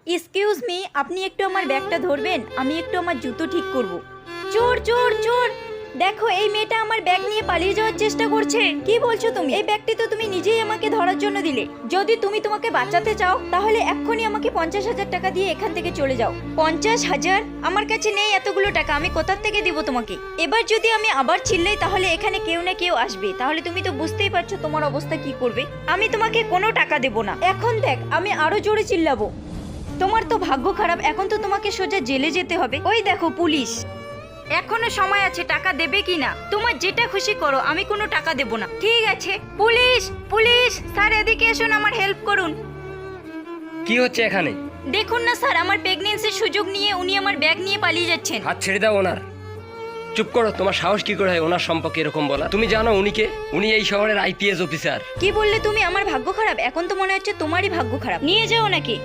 Excuse me, আপনি একটু আমার ব্যাগটা ধরবেন, আমি একটু আমার জুতো ঠিক করব। চোর চোর চোর! দেখো, এই মেয়েটা আমার ব্যাগ নিয়ে পালিয়ে যাওয়ার চেষ্টা করছে। কি বলছো তুমি? এই ব্যাগটি তো তুমি নিজেই আমাকে ধরার জন্য দিলে। যদি তুমি তোমাকে বাঁচাতে চাও তাহলে এক্ষুনি আমাকে 50,000 টাকা দিয়ে এখান থেকে চলে যাও। 50,000? আমার কাছে নেই এতগুলো টাকা, আমি কোথা থেকে দিব তোমাকে? এবার যদি আমি আবার চিল্লাই তাহলে এখানে কেউ না কেউ আসবে, তাহলে তুমি তো বুঝতেই পারছো তোমার অবস্থা কি করবে। আমি তোমাকে কোনো টাকা দেব না। এখন দেখ, আমি আরো জোরে চিল্লাবো। তোমার তো ভাগ্য খারাপ, এখন তো তোমাকে সোজা জেলে যেতে হবে। ওই দেখো পুলিশ। এখনো সময় আছে, টাকা দেবে কি না? তোমার যেটা খুশি করো, আমি কোনো টাকা দেব না। ঠিক আছে। পুলিশ পুলিশ স্যার, এদিকে এসুন, আমার হেল্প করুন। কি হচ্ছে এখানে? দেখুন না স্যার, আমার প্রেগন্যান্সির সুযোগ নিয়ে উনি আমার ব্যাগ নিয়ে পালিয়ে যাচ্ছেন। হাত ছেড়ে দাও ওনার। চুপ করো, তোমার সাহস কি করে হয় ওনার সম্পর্কে এরকম বলা? তুমি জানো উনি কে? উনি এই শহরের আইপিএস অফিসার। কি বললে তুমি? আমার ভাগ্য খারাপ? এখন তো মনে হচ্ছে তোমারই ভাগ্য খারাপ। নিয়ে যাও নাকি?